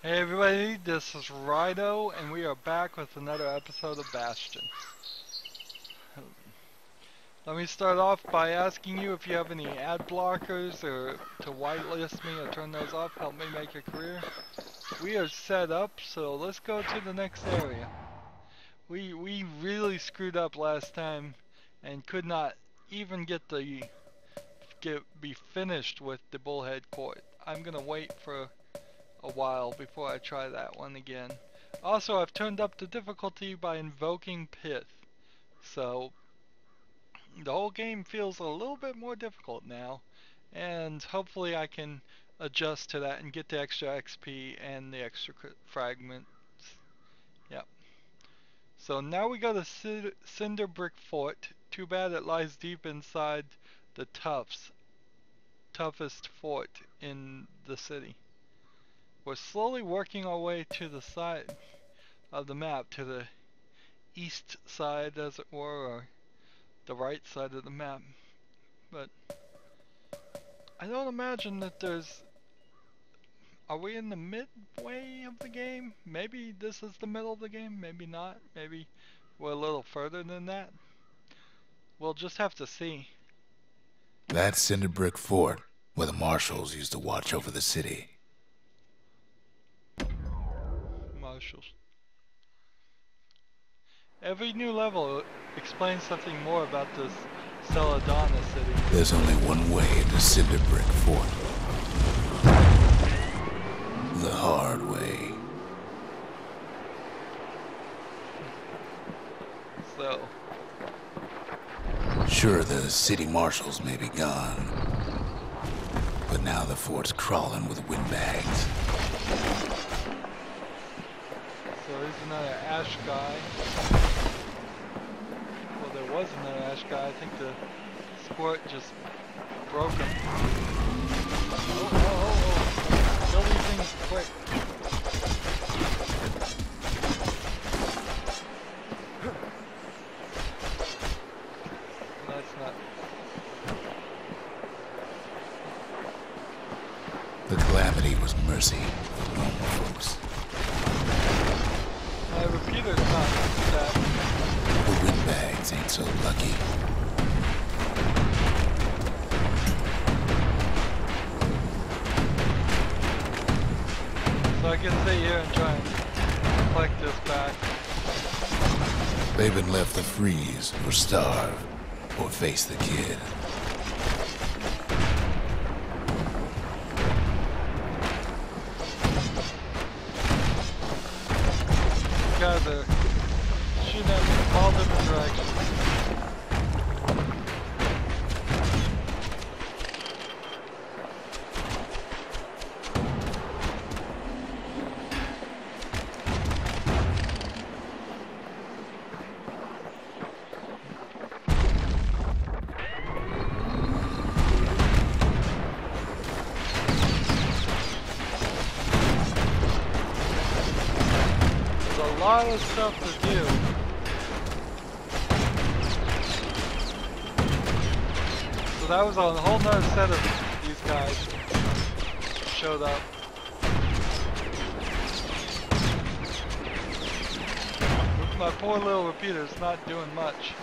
Hey everybody, this is Rydo, and we are back with another episode of Bastion. Let me start off by asking you if you have any ad blockers or to whitelist me or turn those off, help me make a career. We are set up, so let's go to the next area. We really screwed up last time and could not even be finished with the Bullhead Court. I'm gonna wait for a while before I try that one again. Also, I've turned up the difficulty by invoking Pith, so the whole game feels a little bit more difficult now, and hopefully I can adjust to that and get the extra XP and the extra fragments. Yep. So now we go to Cinder Brick Fort. Too bad it lies deep inside the toughest fort in the city. We're slowly working our way to the side of the map, to the east side as it were, or the right side of the map. But I don't imagine that there's... Are we in the midway of the game? Maybe this is the middle of the game, maybe not. Maybe we're a little further than that. We'll just have to see. That's Cinder Brick Fort, where the marshals used to watch over the city. Marshals. Every new level explains something more about this Celadonna city. There's only one way into Cinder Brick Fort. The hard way. So... Sure, the city marshals may be gone, but now the fort's crawling with windbags. So there's another ash guy. Well, there was another ash guy. I think the squirt just broke him. Oh. Kill these things quick. That's not... The Calamity was mercy for normal folks. My repeater's not that. The windbags ain't so lucky. So I can sit here and try and collect this back. They've been left to freeze or starve or face the kid. Guys are shooting at me from all different directions. A lot of stuff to do. So that was a whole nother set of these guys showed up. My poor little repeater's not doing much.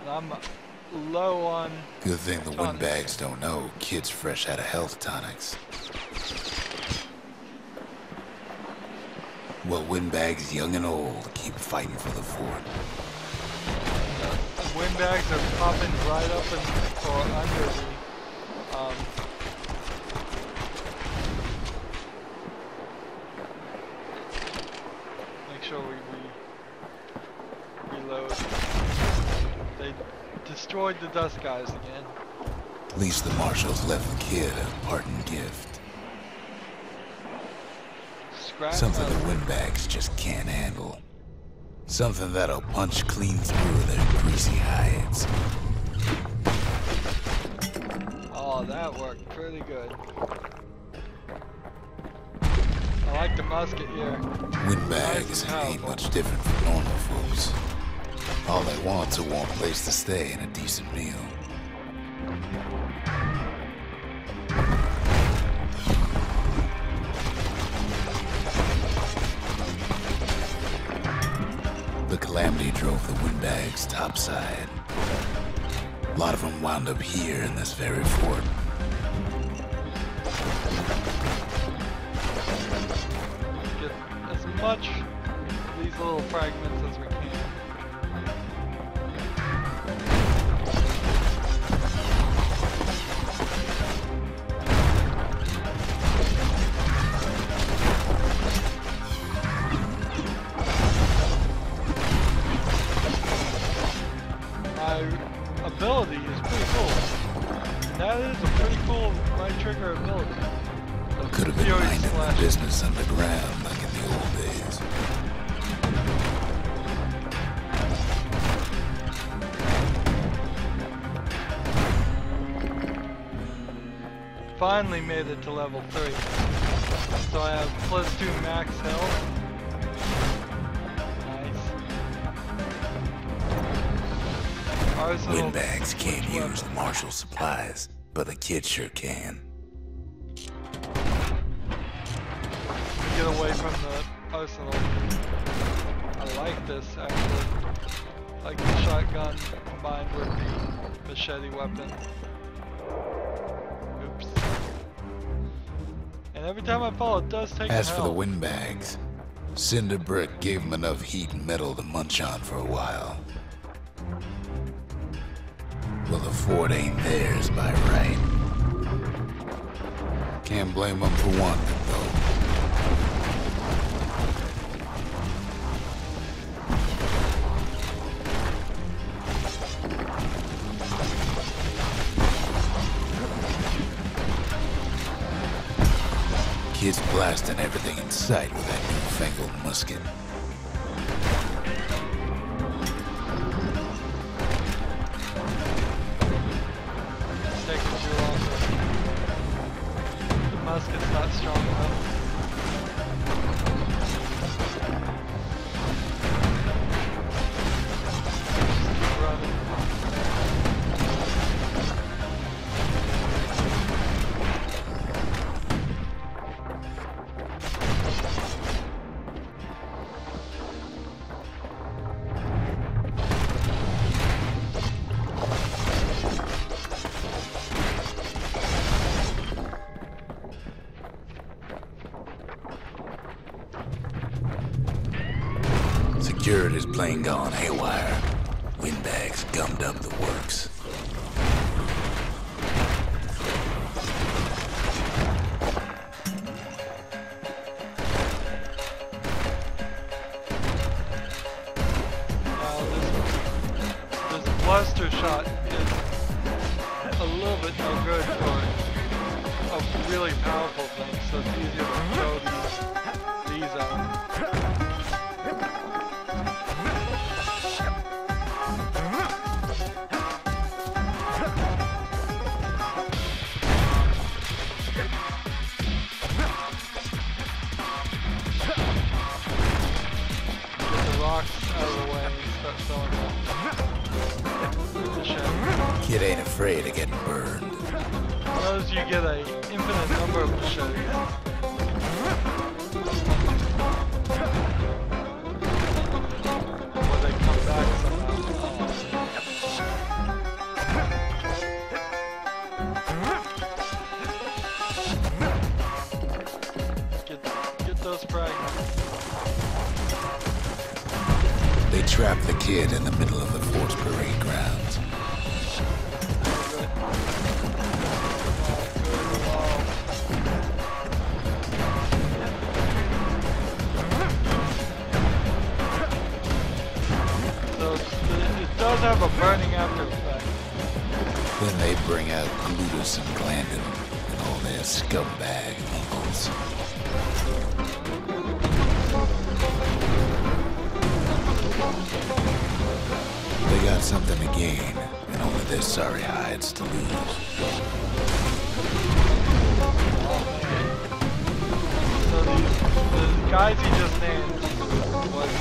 And I'm low on... Good thing the windbags don't know kids fresh out of health tonics. Well, windbags young and old keep fighting for the fort. The windbags are popping right up or under the make sure we reload. They destroyed the dust guys again. At least the marshals left the kid a parting gift. Something the windbags just can't handle. Something that'll punch clean through their greasy hides. Oh, that worked pretty good. I like the musket here. Windbags ain't much different from normal folks. All they want's a warm place to stay and a decent meal. The Calamity drove the windbags topside. A lot of them wound up here in this very fort. Get as much of these little fragments as we can. Ability is pretty cool. And that is a pretty cool right trigger ability. Could have been minding the business underground like in the old days. Finally made it to level 3. So I have +2 max health. Windbags can't use the martial supplies, but the kid sure can. Get away from the arsenal. I like this actually. Like the shotgun combined with the machete weapon. Oops. And every time I fall, it does take As for the windbags, Cinder Brick gave them enough heat and metal to munch on for a while. Well, the fort ain't theirs by right. Can't blame them for wanting it, though. Kid's blasting everything in sight with that newfangled musket. Musket's not strong enough. Just keep running. Security's plane gone haywire. Windbags gummed up the works. This blaster shot is a little bit no good for a really powerful thing, so it's easier to throw these out. Kid ain't afraid of getting burned. Notice you get an infinite number of machetes. Or they come back somehow. Get those fragments. They trapped the kid in the middle of the fort's parade grounds. Does have a burning after effect. Then they bring out Glutus and Glandon and all their scumbag uncles. They got something to gain, and only their sorry hides to lose. So the guys he just named was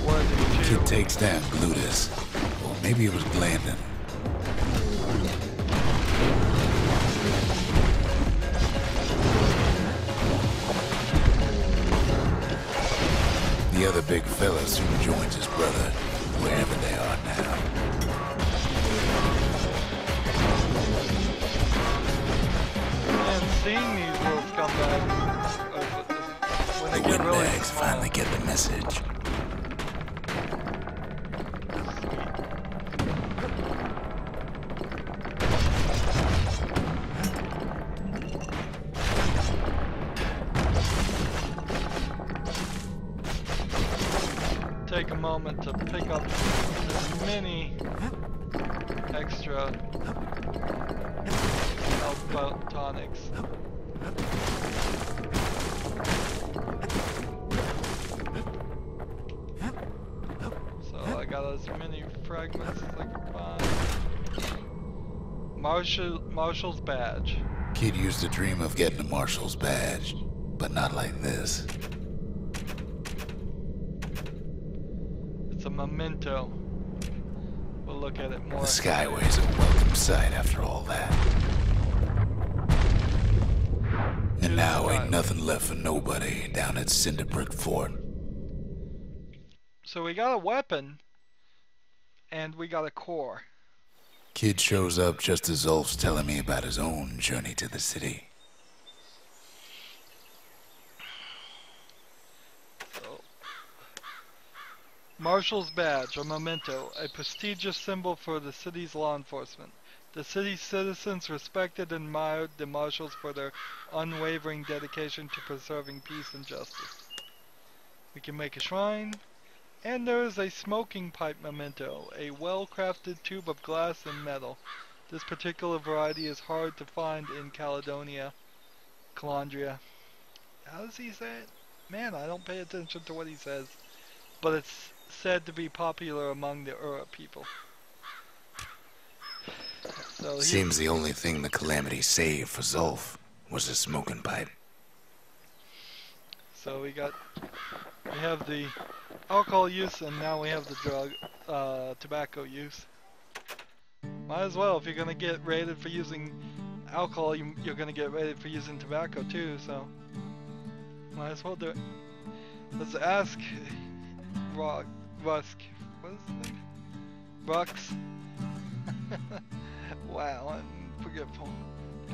worthy Kid takes down Glutus. Or maybe it was Glandon. The other big fella soon joins his brother, wherever they are now. And seeing these wolves come back, when they The get really windbags small. finally get the message. Take a moment to pick up as many extra health tonics. So I got as many fragments as I could find. Marshal's badge. Kid used to dream of getting a marshal's badge, but not like this. It's a memento. We'll look at it more. The Skyway's a welcome sight after all that. And now ain't nothing left for nobody down at Cinderbrick Fort. So we got a weapon, and we got a core. Kid shows up just as Zulf's telling me about his own journey to the city. Marshal's badge, a memento, a prestigious symbol for the city's law enforcement. The city's citizens respected and admired the marshals for their unwavering dedication to preserving peace and justice. We can make a shrine, and there is a smoking pipe memento, a well-crafted tube of glass and metal. This particular variety is hard to find in Calandria. How does he say it? Man, I don't pay attention to what he says. But it's said to be popular among the Ura people. So Seems the only thing the Calamity saved for Zulf was a smoking pipe. So we have the alcohol use, and now we have the tobacco use. Might as well, if you're gonna get rated for using alcohol, you're gonna get rated for using tobacco too, so might as well do it. Let's ask Rusk. What is his name? Rux. Wow, I'm forgetful.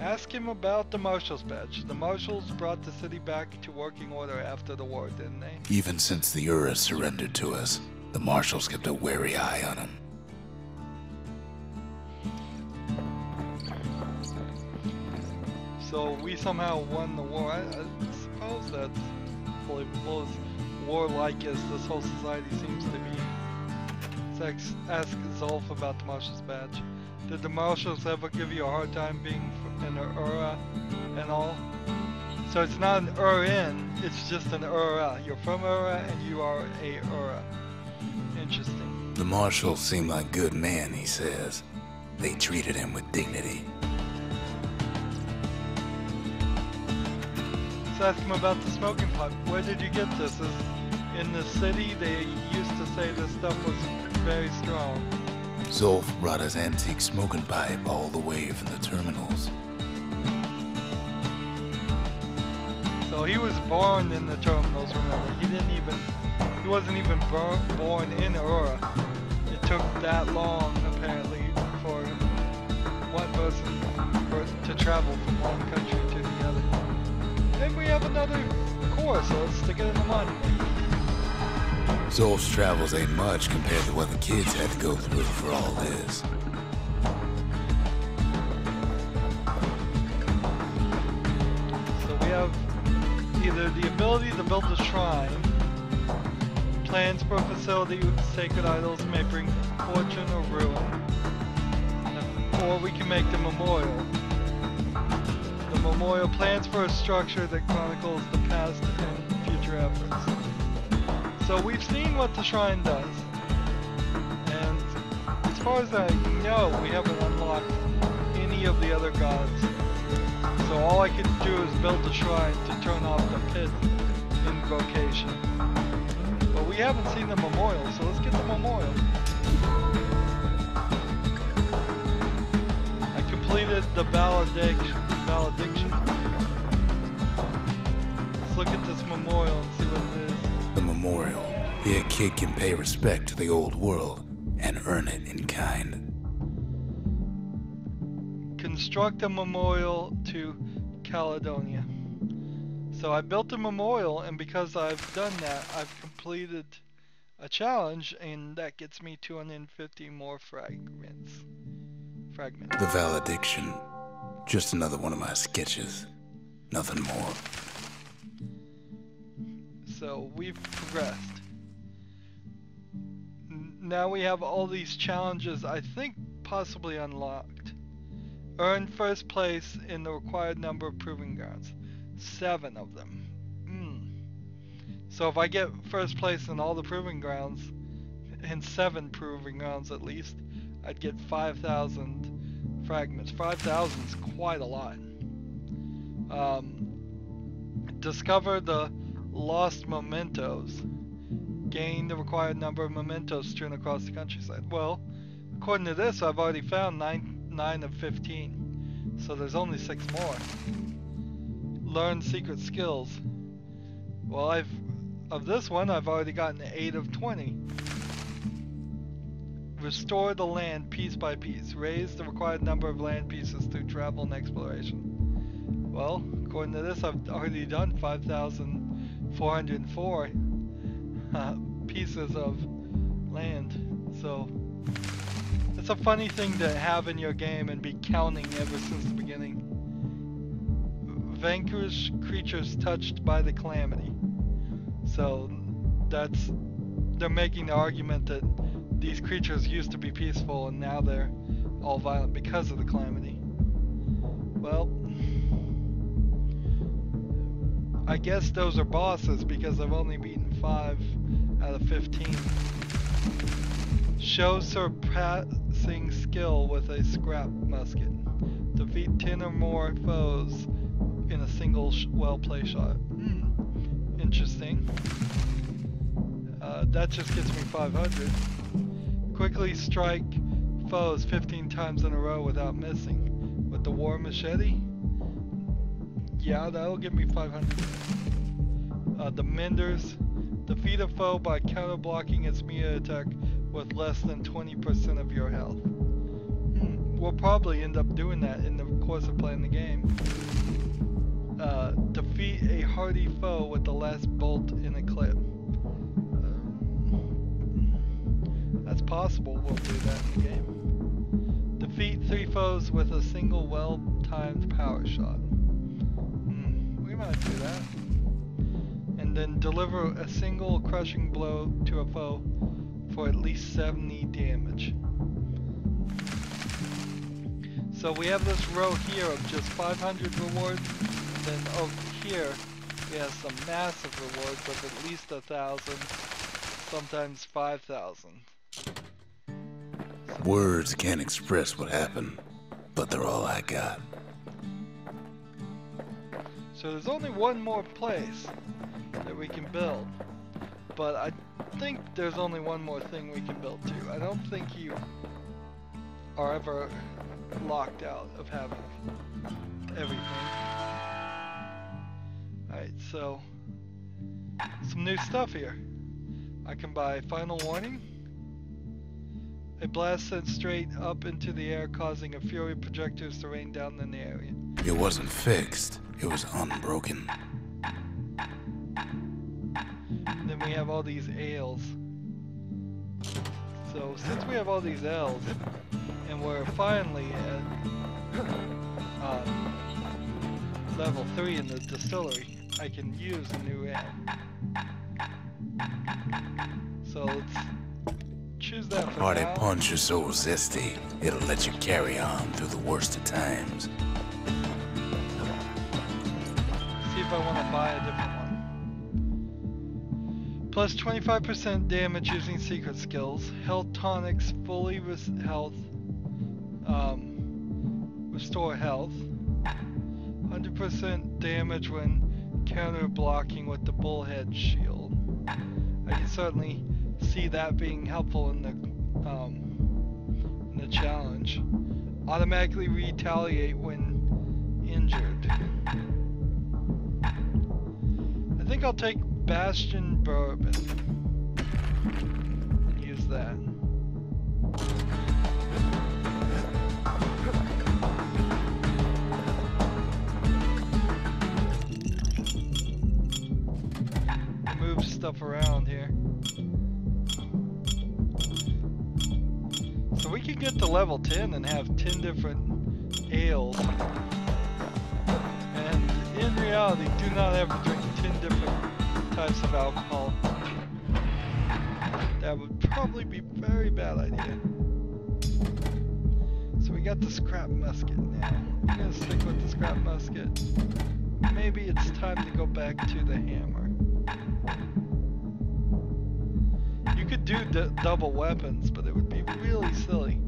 Ask him about the Marshal's badge. The Marshals brought the city back to working order after the war, didn't they? Even since the Ura surrendered to us, the Marshals kept a wary eye on him. So we somehow won the war. I suppose that's believable, as warlike as this whole society seems to be. Let's ask Zulf about the Marshal's badge. Did the Marshals ever give you a hard time being in an Ura and all? So it's not an Urin, it's just an Ura. You're from Ura and you are a Ura. Interesting. The Marshals seem like good men, he says. They treated him with dignity. Let's ask him about the smoking pipe. Where did you get this? In the city, they used to say this stuff was very strong. Zulf brought his antique smoking pipe all the way from the terminals. So he was born in the terminals, remember? He wasn't even born in Ura. It took that long, apparently, for one person to travel from one country to the other. And we have another core, so let's stick it in the mud. Zulf's travels ain't much compared to what the kids had to go through for all this. So we have either the ability to build a shrine, plans for a facility with sacred idols may bring fortune or ruin, or we can make the memorial. The memorial plans for a structure that chronicles the past and future efforts. So we've seen what the shrine does, and as far as I know, we haven't unlocked any of the other gods. So all I could do is build the shrine to turn off the pit invocation. But we haven't seen the memorial, so let's get the memorial. I completed the valediction. Let's look at this memorial and see what it is. The memorial. Here a kid can pay respect to the old world and earn it in kind. Construct a memorial to Caledonia. So I built a memorial, and because I've done that, I've completed a challenge, and that gets me 250 more fragments. The valediction. Just another one of my sketches. Nothing more. So we've progressed. Now we have all these challenges, I think possibly unlocked. Earn first place in the required number of proving grounds. 7 of them. So if I get first place in all the proving grounds, in 7 proving grounds at least, I'd get 5,000 fragments. 5,000 is quite a lot. Discover the lost mementos. Gain the required number of mementos strewn across the countryside. Well, according to this, I've already found 9 of 15. So there's only 6 more. Learn secret skills. Well, of this one, I've already gotten 8 of 20. Restore the land piece by piece. Raise the required number of land pieces through travel and exploration. Well, according to this, I've already done 5,404 pieces of land. So it's a funny thing to have in your game and be counting ever since the beginning. Vanquish creatures touched by the Calamity. So they're making the argument that these creatures used to be peaceful and now they're all violent because of the Calamity. Well, I guess those are bosses because I've only beaten 5 out of 15. Show surpassing skill with a scrap musket. Defeat 10 or more foes in a single well-placed shot. Interesting. That just gets me 500. Quickly strike foes 15 times in a row without missing. With the war machete? Yeah, that'll give me 500. The Menders. Defeat a foe by counter-blocking its melee attack with less than 20% of your health. We'll probably end up doing that in the course of playing the game. Defeat a hardy foe with the last bolt in a clip. That's possible, we'll do that in the game. Defeat 3 foes with a single well-timed power shot. We might do that. And then deliver a single crushing blow to a foe for at least 70 damage. So we have this row here of just 500 rewards. Then over here we have some massive rewards of at least 1,000, sometimes 5,000. Words can't express what happened, but they're all I got. So there's only one more place that we can build, but I think there's only one more thing we can build too. I don't think you are ever locked out of having everything. Alright, so some new stuff here. I can buy Final Warning. A blast sent straight up into the air, causing a fury of projectiles to rain down in the area. It wasn't fixed, it was unbroken. And then we have all these ales. So since we have all these ales, and we're finally at level 3 in the distillery, I can use a new ale. So let's choose that for Party now. punch is so zesty, it'll let you carry on through the worst of times. See if I want to buy a different one. Plus 25% damage using secret skills. Health tonics fully restore health. 100% damage when counter blocking with the bullhead shield. I can certainly see that being helpful in the challenge. Automatically retaliate when injured. I think I'll take Bastion Bourbon and use that. Move stuff around here. So we can get to level 10 and have 10 different ales. And in reality, do not ever drink 10 different types of alcohol. That would probably be a very bad idea. So we got the scrap musket now. I'm gonna stick with the scrap musket. Maybe it's time to go back to the hammer. You could do double weapons, but it would be really silly.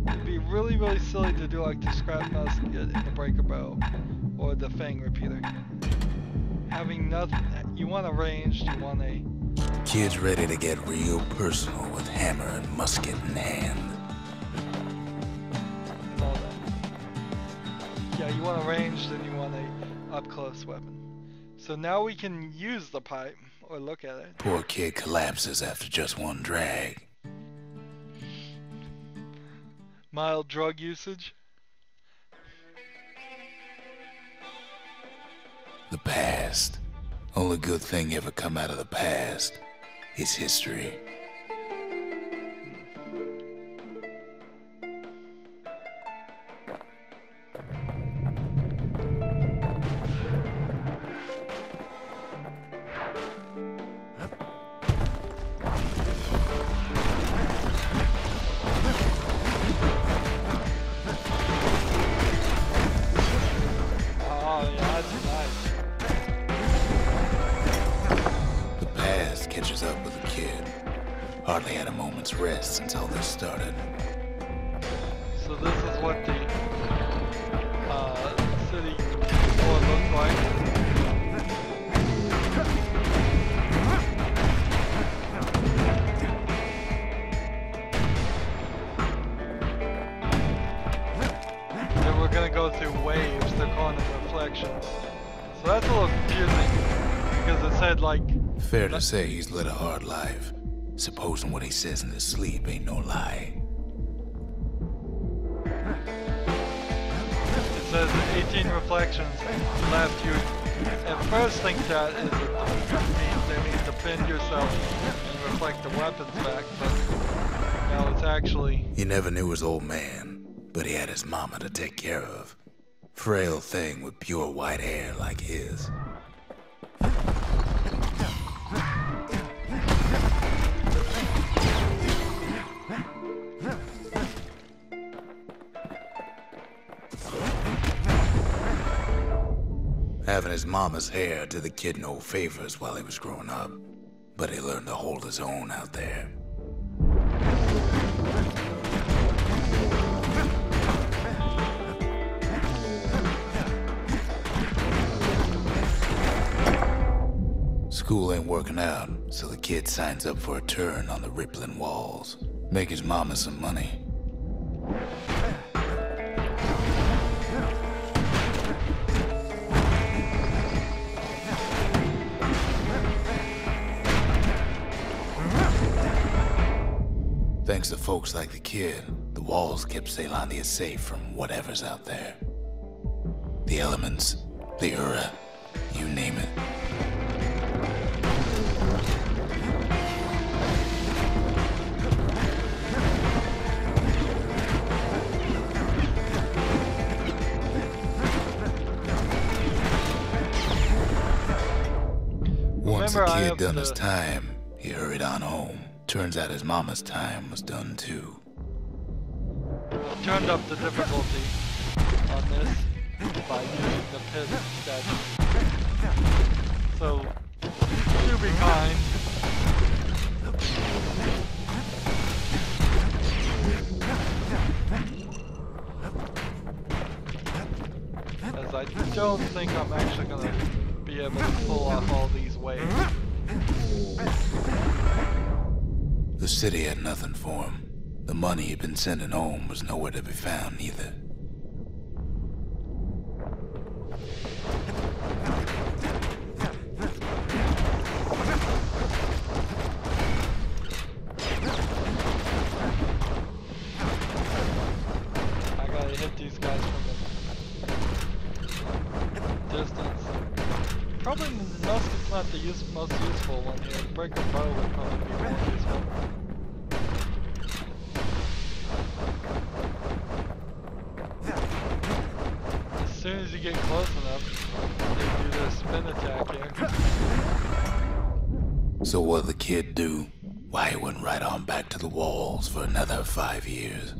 It would be really, really silly to do like the scrap musket and the breaker bow, or the fang repeater. Having nothing, you want a ranged, you want a... Kid's ready to get real personal with hammer and musket in hand. And all that. Yeah, you want a ranged and you want a up-close weapon. So now we can use the pipe, or look at it. Poor kid collapses after just one drag. Mild drug usage. The past. Only good thing ever come out of the past is history. Catches up with the kid. Hardly had a moment's rest since all this started. So this is what the city floor looks like. And we're gonna go through waves, they're calling them reflections. So that's a little confusing, because it said like... Fair to say he's led a hard life. Supposing what he says in his sleep ain't no lie. It says 18 reflections left. You at first think that is they mean defend yourself and reflect the weapons back, but now it's actually... He never knew his old man, but he had his mama to take care of. Frail thing with pure white hair like his. Having his mama's hair did the kid no favors while he was growing up, but he learned to hold his own out there. School ain't working out, so the kid signs up for a turn on the rippling walls. Make his mama some money. Thanks to folks like the kid, the walls kept Ceylondia safe from whatever's out there. The elements, the Ura, you name it. Once the kid done his time, he hurried on home. Turns out his mama's time was done too. I turned up the difficulty on this by using the pit statue. So, do be kind. As I don't think I'm actually gonna be able to pull off all these waves. The city had nothing for him. The money he'd been sending home was nowhere to be found either. I gotta hit these guys from a distance. Probably the musket's not the most useful one here. Break a bow would probably be more useful. As soon as you get close enough, they do their spin attack here. So what'd the kid do? Why, he went right on back to the walls for another 5 years.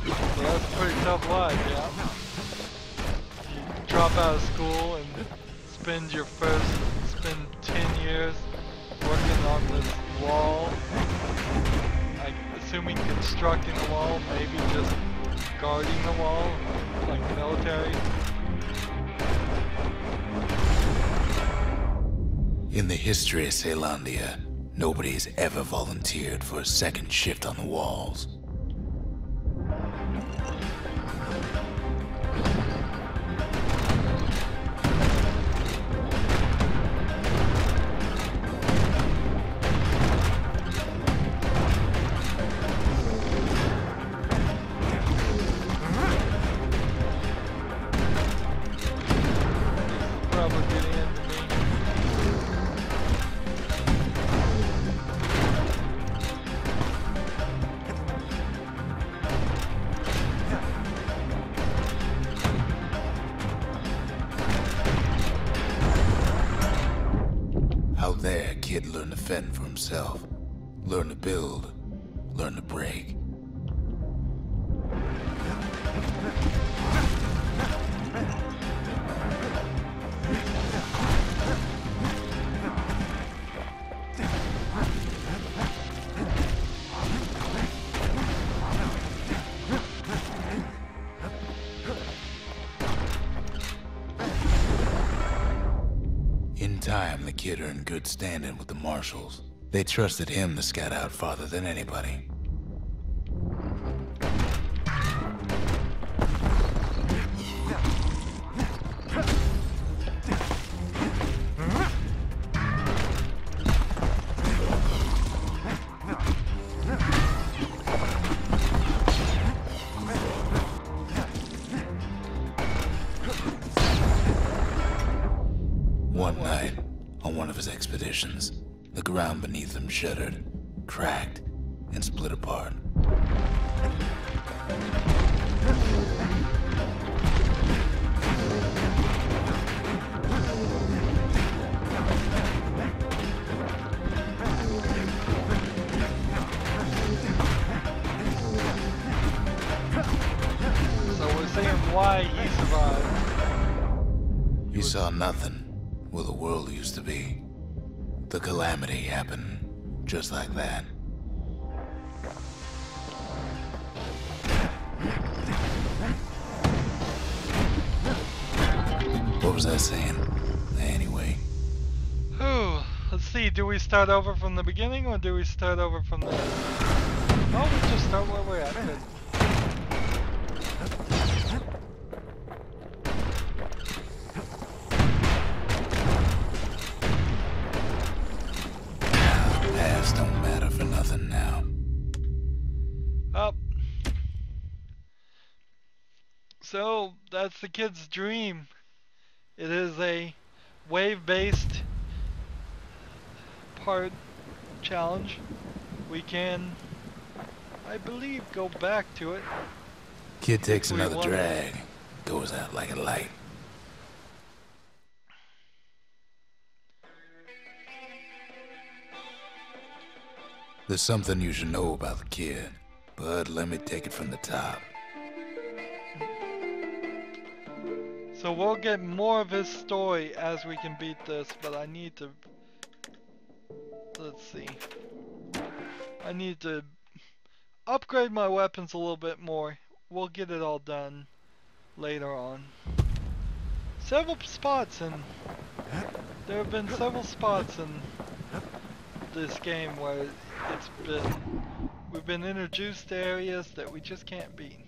So that's a pretty tough life, yeah. You drop out of school and spend 10 years working on this wall. Assuming constructing the wall, maybe just guarding the wall, like military. In the history of Caelandia, nobody's ever volunteered for a second shift on the walls. Out there, kid learned to fend for himself, learn to build, learn to break. In time, the kid earned good standing with the marshals. They trusted him to scout out farther than anybody. One night, on one of his expeditions, the ground beneath him shuddered, cracked, and split apart. So we're saying why he survived. He saw nothing where the world used to be. The Calamity happened just like that. What was I saying? Anyway. Whew. Let's see, do we start over from the beginning or do we start over from the... Oh, we just start where we're at. Good. Past don't matter for nothing now. Up. So, that's the kid's dream. It is a wave-based part challenge. We can, I believe, go back to it. Kid takes We another won. drag, goes out like a light. There's something you should know about the kid, but let me take it from the top. So we'll get more of his story as we can beat this, but I need to... Let's see. I need to upgrade my weapons a little bit more. We'll get it all done later on. Several spots, and there have been several spots in this game where we've been introduced to areas that we just can't beat.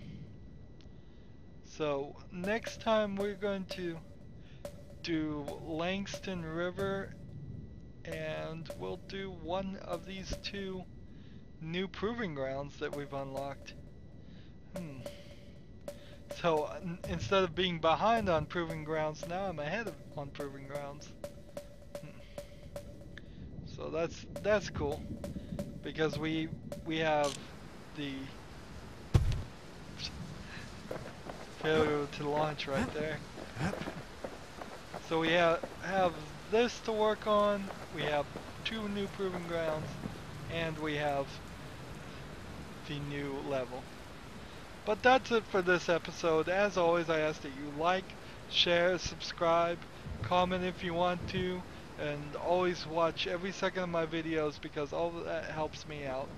So next time we're going to do Langston River, and we'll do one of these two new proving grounds that we've unlocked. So instead of being behind on proving grounds, now I'm ahead on proving grounds. So that's cool, because we have the failure to launch right there. So we have this to work on. We have two new proving grounds, and we have the new level. But that's it for this episode. As always, I ask that you like, share, subscribe, comment if you want to, and always watch every second of my videos, because all of that helps me out.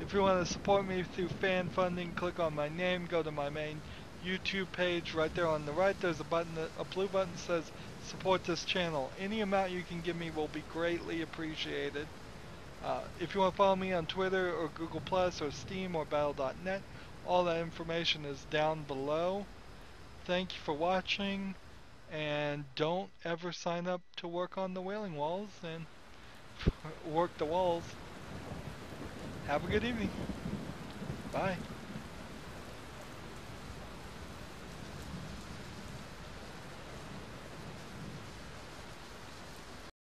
If you want to support me through fan funding, click on my name, go to my main YouTube page. Right there on the right, there's a button, a blue button that says support this channel. Any amount you can give me will be greatly appreciated. If you want to follow me on Twitter or Google Plus or Steam or Battle.net, all that information is down below. Thank you for watching, and don't ever sign up to work on the wailing walls and work the walls. Have a good evening. Bye.